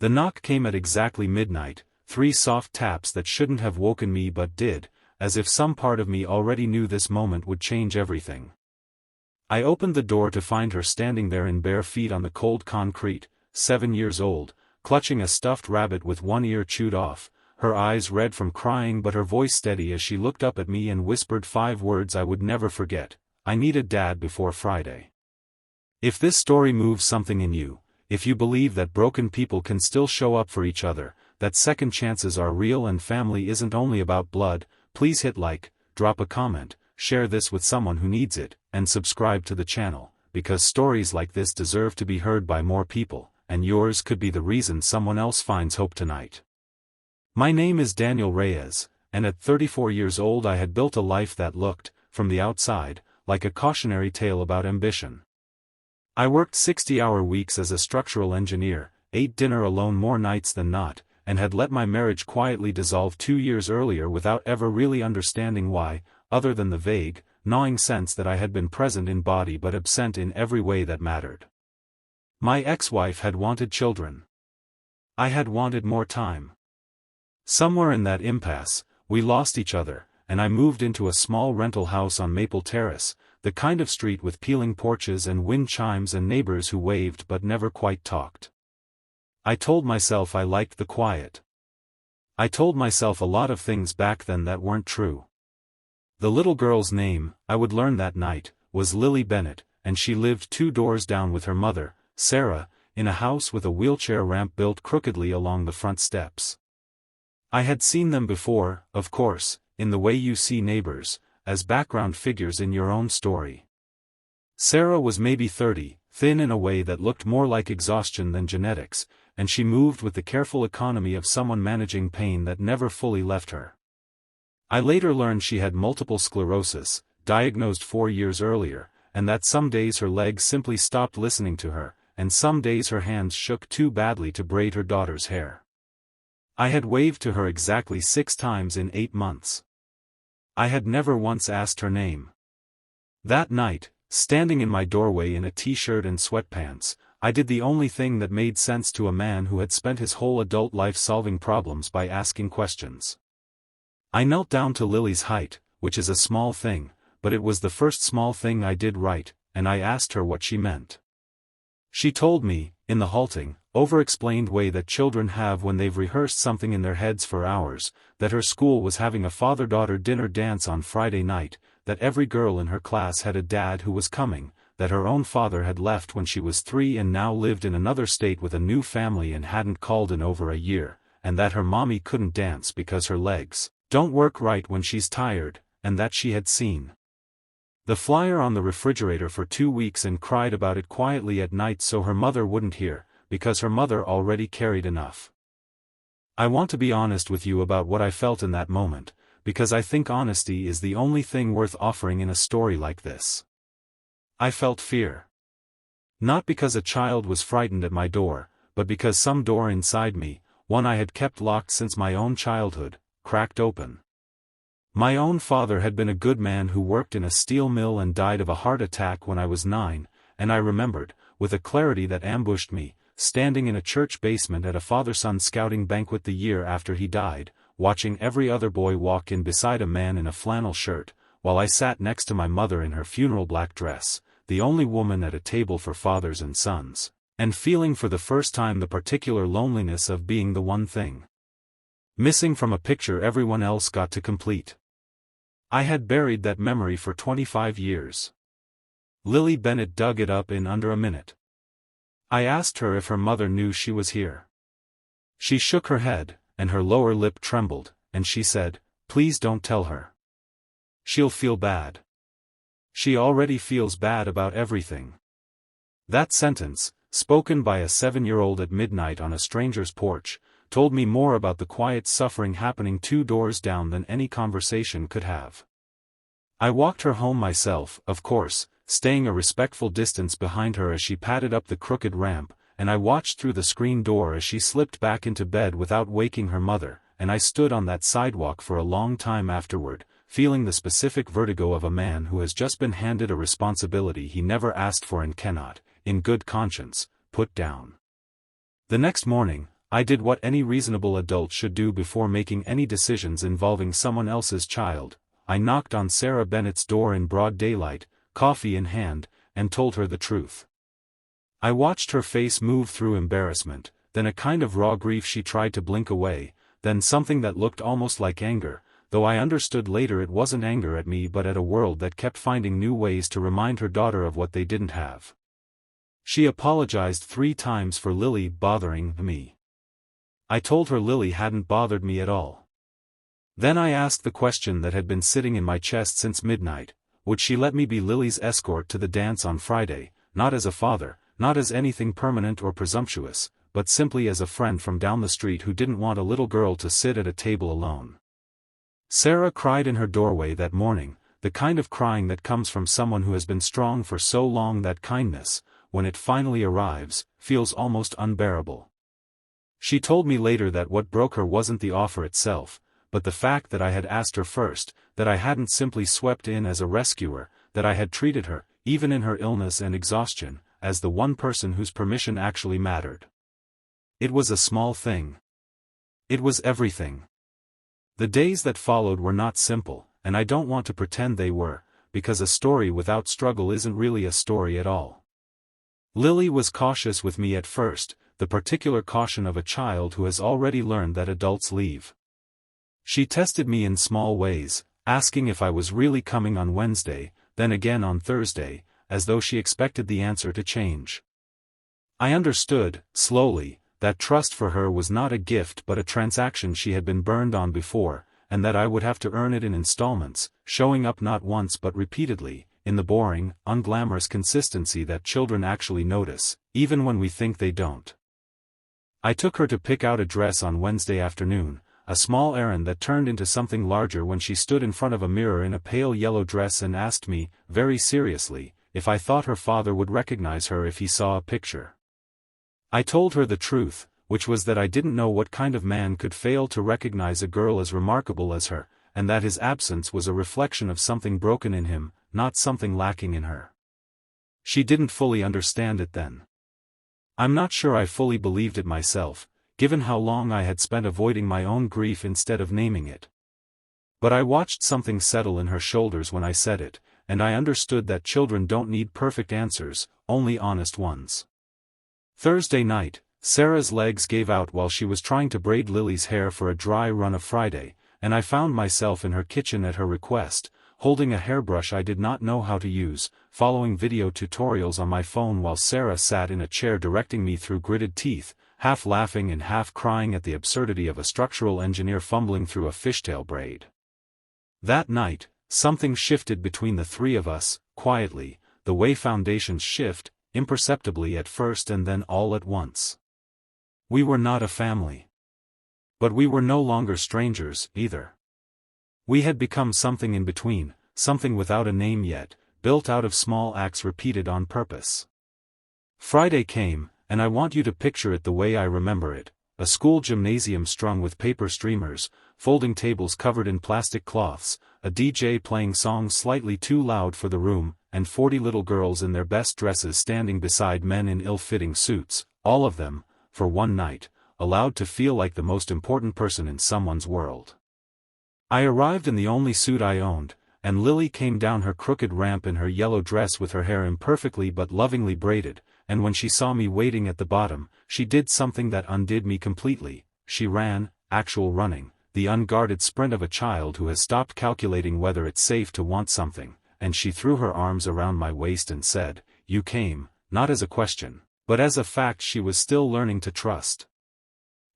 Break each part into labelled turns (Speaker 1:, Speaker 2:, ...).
Speaker 1: The knock came at exactly midnight, 3 soft taps that shouldn't have woken me but did, as if some part of me already knew this moment would change everything. I opened the door to find her standing there in bare feet on the cold concrete, 7 years old, clutching a stuffed rabbit with one ear chewed off, her eyes red from crying but her voice steady as she looked up at me and whispered 5 words I would never forget: "I need a dad before Friday." If this story moves something in you, if you believe that broken people can still show up for each other, that second chances are real and family isn't only about blood, please hit like, drop a comment, share this with someone who needs it, and subscribe to the channel, because stories like this deserve to be heard by more people, and yours could be the reason someone else finds hope tonight. My name is Daniel Reyes, and at 34 years old I had built a life that looked, from the outside, like a cautionary tale about ambition. I worked 60-hour weeks as a structural engineer, ate dinner alone more nights than not, and had let my marriage quietly dissolve 2 years earlier without ever really understanding why, other than the vague, gnawing sense that I had been present in body but absent in every way that mattered. My ex-wife had wanted children. I had wanted more time. Somewhere in that impasse, we lost each other, and I moved into a small rental house on Maple Terrace, the kind of street with peeling porches and wind chimes and neighbors who waved but never quite talked. I told myself I liked the quiet. I told myself a lot of things back then that weren't true. The little girl's name, I would learn that night, was Lily Bennett, and she lived 2 doors down with her mother, Sarah, in a house with a wheelchair ramp built crookedly along the front steps. I had seen them before, of course, in the way you see neighbors, as background figures in your own story. Sarah was maybe 30, thin in a way that looked more like exhaustion than genetics, and she moved with the careful economy of someone managing pain that never fully left her. I later learned she had multiple sclerosis, diagnosed 4 years earlier, and that some days her legs simply stopped listening to her, and some days her hands shook too badly to braid her daughter's hair. I had waved to her exactly 6 times in 8 months. I had never once asked her name. That night, standing in my doorway in a t-shirt and sweatpants, I did the only thing that made sense to a man who had spent his whole adult life solving problems by asking questions. I knelt down to Lily's height, which is a small thing, but it was the first small thing I did right, and I asked her what she meant. She told me, in the halting, over-explained way that children have when they've rehearsed something in their heads for hours, that her school was having a father-daughter dinner dance on Friday night, that every girl in her class had a dad who was coming, that her own father had left when she was 3 and now lived in another state with a new family and hadn't called in over a year, and that her mommy couldn't dance because her legs don't work right when she's tired, and that she had seen the flyer on the refrigerator for 2 weeks and cried about it quietly at night so her mother wouldn't hear, because her mother already carried enough. I want to be honest with you about what I felt in that moment, because I think honesty is the only thing worth offering in a story like this. I felt fear. Not because a child was frightened at my door, but because some door inside me, one I had kept locked since my own childhood, cracked open. My own father had been a good man who worked in a steel mill and died of a heart attack when I was 9, and I remembered, with a clarity that ambushed me, standing in a church basement at a father-son scouting banquet the year after he died, watching every other boy walk in beside a man in a flannel shirt, while I sat next to my mother in her funeral black dress, the only woman at a table for fathers and sons, and feeling for the first time the particular loneliness of being the one thing missing from a picture everyone else got to complete. I had buried that memory for 25 years. Lily Bennett dug it up in under a minute. I asked her if her mother knew she was here. She shook her head, and her lower lip trembled, and she said, "Please don't tell her. She'll feel bad. She already feels bad about everything." That sentence, spoken by a 7-year-old at midnight on a stranger's porch, told me more about the quiet suffering happening 2 doors down than any conversation could have. I walked her home myself, of course, staying a respectful distance behind her as she padded up the crooked ramp, and I watched through the screen door as she slipped back into bed without waking her mother, and I stood on that sidewalk for a long time afterward, feeling the specific vertigo of a man who has just been handed a responsibility he never asked for and cannot, in good conscience, put down. The next morning, I did what any reasonable adult should do before making any decisions involving someone else's child. I knocked on Sarah Bennett's door in broad daylight, coffee in hand, and told her the truth. I watched her face move through embarrassment, then a kind of raw grief. She tried to blink away, then something that looked almost like anger, though I understood later it wasn't anger at me but at a world that kept finding new ways to remind her daughter of what they didn't have. She apologized 3 times for Lily bothering me. I told her Lily hadn't bothered me at all. Then I asked the question that had been sitting in my chest since midnight: would she let me be Lily's escort to the dance on Friday, not as a father, not as anything permanent or presumptuous, but simply as a friend from down the street who didn't want a little girl to sit at a table alone. Sarah cried in her doorway that morning, the kind of crying that comes from someone who has been strong for so long that kindness, when it finally arrives, feels almost unbearable. She told me later that what broke her wasn't the offer itself, but the fact that I had asked her first, that I hadn't simply swept in as a rescuer, that I had treated her, even in her illness and exhaustion, as the one person whose permission actually mattered. It was a small thing. It was everything. The days that followed were not simple, and I don't want to pretend they were, because a story without struggle isn't really a story at all. Lily was cautious with me at first, the particular caution of a child who has already learned that adults leave. She tested me in small ways, asking if I was really coming on Wednesday, then again on Thursday, as though she expected the answer to change. I understood, slowly, that trust for her was not a gift but a transaction she had been burned on before, and that I would have to earn it in installments, showing up not once but repeatedly, in the boring, unglamorous consistency that children actually notice, even when we think they don't. I took her to pick out a dress on Wednesday afternoon, a small errand that turned into something larger when she stood in front of a mirror in a pale yellow dress and asked me, very seriously, if I thought her father would recognize her if he saw a picture. I told her the truth, which was that I didn't know what kind of man could fail to recognize a girl as remarkable as her, and that his absence was a reflection of something broken in him, not something lacking in her. She didn't fully understand it then. I'm not sure I fully believed it myself, given how long I had spent avoiding my own grief instead of naming it. But I watched something settle in her shoulders when I said it, and I understood that children don't need perfect answers, only honest ones. Thursday night, Sarah's legs gave out while she was trying to braid Lily's hair for a dry run of Friday, and I found myself in her kitchen at her request, holding a hairbrush I did not know how to use, following video tutorials on my phone while Sarah sat in a chair directing me through gritted teeth, half laughing and half crying at the absurdity of a structural engineer fumbling through a fishtail braid. That night, something shifted between the 3 of us, quietly, the way foundations shift, imperceptibly at first and then all at once. We were not a family. But we were no longer strangers, either. We had become something in between, something without a name yet, built out of small acts repeated on purpose. Friday came, and I want you to picture it the way I remember it: a school gymnasium strung with paper streamers, folding tables covered in plastic cloths, a DJ playing songs slightly too loud for the room, and 40 little girls in their best dresses standing beside men in ill-fitting suits, all of them, for one night, allowed to feel like the most important person in someone's world. I arrived in the only suit I owned, and Lily came down her crooked ramp in her yellow dress with her hair imperfectly but lovingly braided, and when she saw me waiting at the bottom, she did something that undid me completely. She ran, actual running, the unguarded sprint of a child who has stopped calculating whether it's safe to want something, and she threw her arms around my waist and said, "You came," not as a question, but as a fact she was still learning to trust.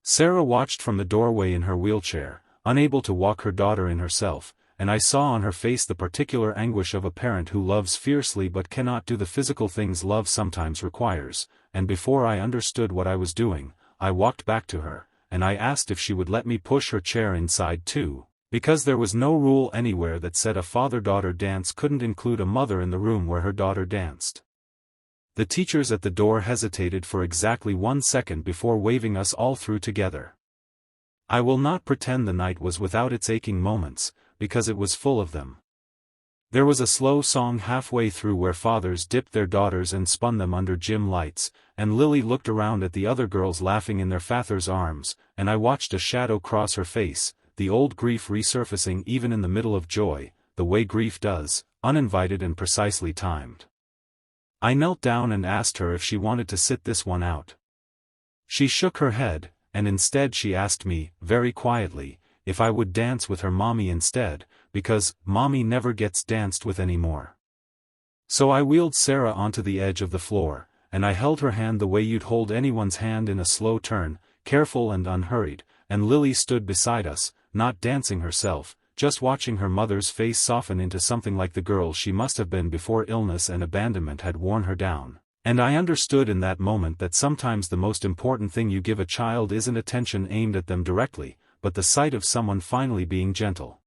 Speaker 1: Sarah watched from the doorway in her wheelchair, unable to walk her daughter in herself, and I saw on her face the particular anguish of a parent who loves fiercely but cannot do the physical things love sometimes requires, and before I understood what I was doing, I walked back to her, and I asked if she would let me push her chair inside too, because there was no rule anywhere that said a father-daughter dance couldn't include a mother in the room where her daughter danced. The teachers at the door hesitated for exactly 1 second before waving us all through together. I will not pretend the night was without its aching moments, because it was full of them. There was a slow song halfway through where fathers dipped their daughters and spun them under gym lights, and Lily looked around at the other girls laughing in their father's arms, and I watched a shadow cross her face, the old grief resurfacing even in the middle of joy, the way grief does, uninvited and precisely timed. I knelt down and asked her if she wanted to sit this one out. She shook her head, and instead she asked me, very quietly, if I would dance with her mommy instead, because mommy never gets danced with anymore. So I wheeled Sarah onto the edge of the floor, and I held her hand the way you'd hold anyone's hand in a slow turn, careful and unhurried, and Lily stood beside us, not dancing herself, just watching her mother's face soften into something like the girl she must have been before illness and abandonment had worn her down. And I understood in that moment that sometimes the most important thing you give a child isn't attention aimed at them directly, but the sight of someone finally being gentle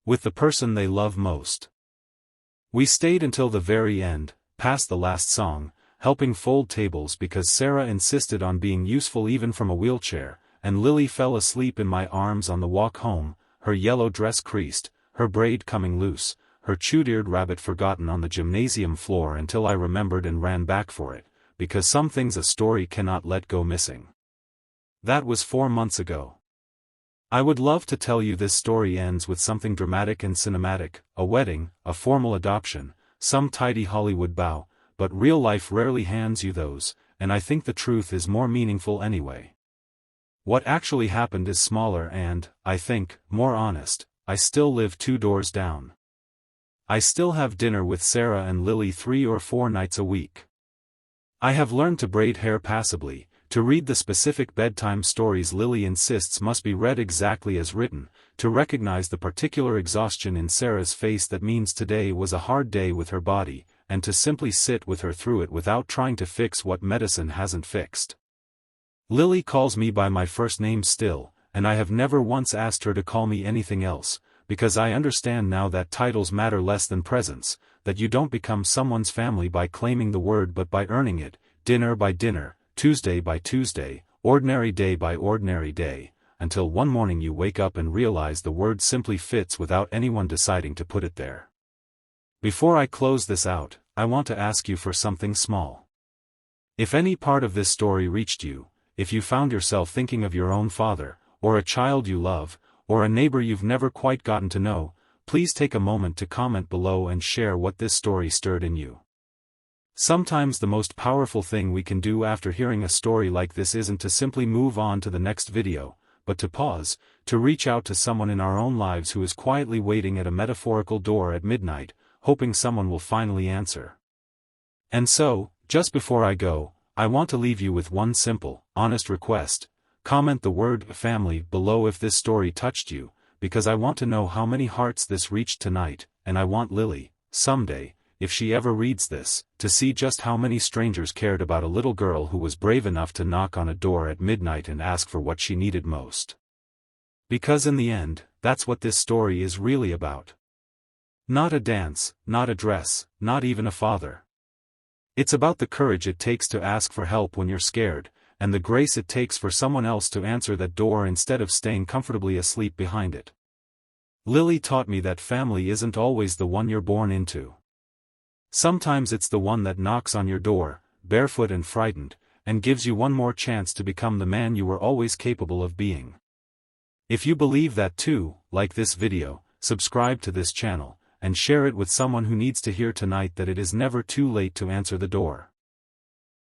Speaker 1: with the person they love most. We stayed until the very end, past the last song, helping fold tables because Sarah insisted on being useful even from a wheelchair, and Lily fell asleep in my arms on the walk home, her yellow dress creased, her braid coming loose, her chewed-eared rabbit forgotten on the gymnasium floor until I remembered and ran back for it, because some things a story cannot let go missing. That was 4 months ago. I would love to tell you this story ends with something dramatic and cinematic, a wedding, a formal adoption, some tidy Hollywood bow, but real life rarely hands you those, and I think the truth is more meaningful anyway. What actually happened is smaller and, I think, more honest. I still live 2 doors down. I still have dinner with Sarah and Lily 3 or 4 nights a week. I have learned to braid hair passably, to read the specific bedtime stories Lily insists must be read exactly as written, to recognize the particular exhaustion in Sarah's face that means today was a hard day with her body, and to simply sit with her through it without trying to fix what medicine hasn't fixed. Lily calls me by my first name still, and I have never once asked her to call me anything else, because I understand now that titles matter less than presence, that you don't become someone's family by claiming the word but by earning it, dinner by dinner, Tuesday by Tuesday, ordinary day by ordinary day, until one morning you wake up and realize the word simply fits without anyone deciding to put it there. Before I close this out, I want to ask you for something small. If any part of this story reached you, if you found yourself thinking of your own father, or a child you love, or a neighbor you've never quite gotten to know, please take a moment to comment below and share what this story stirred in you. Sometimes the most powerful thing we can do after hearing a story like this isn't to simply move on to the next video, but to pause, to reach out to someone in our own lives who is quietly waiting at a metaphorical door at midnight, hoping someone will finally answer. And so, just before I go, I want to leave you with one simple, honest request. Comment the word family below if this story touched you, because I want to know how many hearts this reached tonight, and I want Lily, someday, if she ever reads this, to see just how many strangers cared about a little girl who was brave enough to knock on a door at midnight and ask for what she needed most. Because in the end, that's what this story is really about. Not a dance, not a dress, not even a father. It's about the courage it takes to ask for help when you're scared, and the grace it takes for someone else to answer that door instead of staying comfortably asleep behind it. Lily taught me that family isn't always the one you're born into. Sometimes it's the one that knocks on your door, barefoot and frightened, and gives you one more chance to become the man you were always capable of being. If you believe that too, like this video, subscribe to this channel, and share it with someone who needs to hear tonight that it is never too late to answer the door.